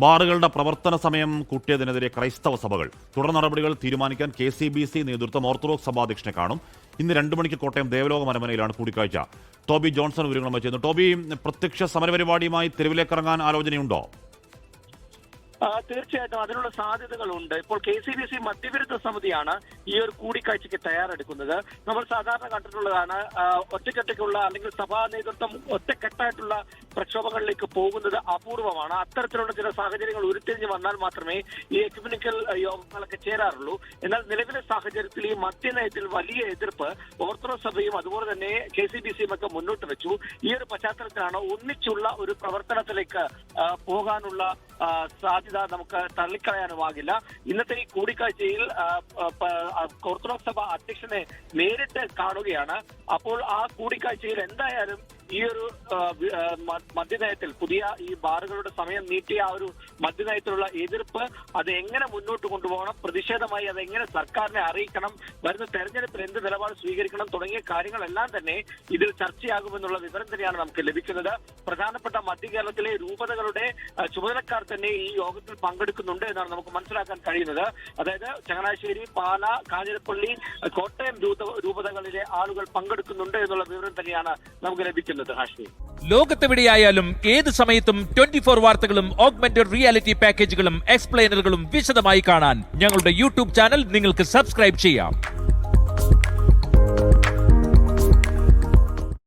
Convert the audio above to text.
ബാറുകളുടെ പ്രവർത്തന സമയം കൂട്ടിയതിനെതിരെ ക്രൈസ്തവ സഭകൾ തുടർ നടപടികൾ തീരുമാനിക്കാൻ KCBC നേതൃത്വം ഓർത്തഡോക്സ് സഭാധ്യക്ഷനെ കാണും. ഇന്ന് 2 മണിക്ക് കോട്ടയം ദേവലോക മനമനയിലാണ് കൂടിക്കാഴ്ച. ടോബി ജോൺസൺ വിവരങ്ങളുമായി ചെയ്യുന്നു. ടോബി, പ്രത്യക്ഷ സമരപരിപാടിയുമായി തെരുവിലേക്കിറങ്ങാൻ ആലോചനയുണ്ടോ? തീർച്ചയായിട്ടും അതിനുള്ള സാധ്യതകളുണ്ട്. ഇപ്പോൾ KCBC മദ്യവിരുദ്ധ സമിതിയാണ് ഈ ഒരു കൂടിക്കാഴ്ചയ്ക്ക് തയ്യാറെടുക്കുന്നത്. നമ്മൾ സാധാരണ കണ്ടിട്ടുള്ളതാണ് ഒറ്റക്കെട്ടേക്കുള്ള അല്ലെങ്കിൽ സഭാ നേതൃത്വം ഒറ്റക്കെട്ടായിട്ടുള്ള പ്രക്ഷോഭങ്ങളിലേക്ക് പോകുന്നത് അപൂർവമാണ്. അത്തരത്തിലുള്ള ചില സാഹചര്യങ്ങൾ ഉരുത്തിരിഞ്ഞ് വന്നാൽ മാത്രമേ ഈ എക്യുമെനിക്കൽ യോഗങ്ങളൊക്കെ ചേരാറുള്ളൂ. എന്നാൽ നിലവിലെ സാഹചര്യത്തിൽ ഈ മദ്യനയത്തിൽ വലിയ എതിർപ്പ് ഓർത്തഡോക്സ് സഭയും അതുപോലെ തന്നെ KCBCയും ഒക്കെ മുന്നോട്ട് വെച്ചു. ഈ ഒരു പശ്ചാത്തലത്തിലാണ് ഒന്നിച്ചുള്ള ഒരു പ്രവർത്തനത്തിലേക്ക് പോകാനുള്ള സാധ്യത നമുക്ക് തള്ളിക്കളയാനുമാകില്ല. ഇന്നത്തെ ഈ കൂടിക്കാഴ്ചയിൽ ഓർത്തഡോക്സ് സഭ അധ്യക്ഷനെ നേരിട്ട് കാണുകയാണ്. അപ്പോൾ ആ കൂടിക്കാഴ്ചയിൽ എന്തായാലും ഈ ഒരു മദ്യനയത്തിൽ പുതിയ ഈ ബാറുകളുടെ സമയം നീട്ടിയ ആ ഒരു മദ്യനയത്തിലുള്ള എതിർപ്പ് അത് എങ്ങനെ മുന്നോട്ട് കൊണ്ടുപോകണം, പ്രതിഷേധമായി അത് എങ്ങനെ സർക്കാരിനെ അറിയിക്കണം, വരുന്ന തെരഞ്ഞെടുപ്പിൽ എന്ത് നിലപാട് സ്വീകരിക്കണം തുടങ്ങിയ കാര്യങ്ങളെല്ലാം തന്നെ ഇതിൽ ചർച്ചയാകുമെന്നുള്ള വിവരം തന്നെയാണ് നമുക്ക് ലഭിക്കുന്നത്. പ്രധാനപ്പെട്ട മധ്യ കേരളത്തിലെ രൂപതകളുടെ ചുമതലക്കാർ തന്നെ ഈ യോഗത്തിൽ പങ്കെടുക്കുന്നുണ്ട് എന്നാണ് നമുക്ക് മനസ്സിലാക്കാൻ കഴിയുന്നത്. അതായത് ചങ്ങനാശ്ശേരി, പാല, കാഞ്ഞിരപ്പള്ളി, കോട്ടയം രൂപതകളിലെ ആളുകൾ പങ്കെടുക്കുന്നുണ്ട് എന്നുള്ള വിവരം തന്നെയാണ് നമുക്ക് ലഭിക്കുന്നത്. ലോകത്തെവിടെയായാലും ഏത് സമയത്തും 24 വാർത്തകളും ഓഗ്മെന്റഡ് റിയാലിറ്റി പാക്കേജുകളും എക്സ്പ്ലെയിനറുകളും വിശദമായി കാണാൻ ഞങ്ങളുടെ YouTube ചാനൽ നിങ്ങൾക്ക് സബ്സ്ക്രൈബ് ചെയ്യാം.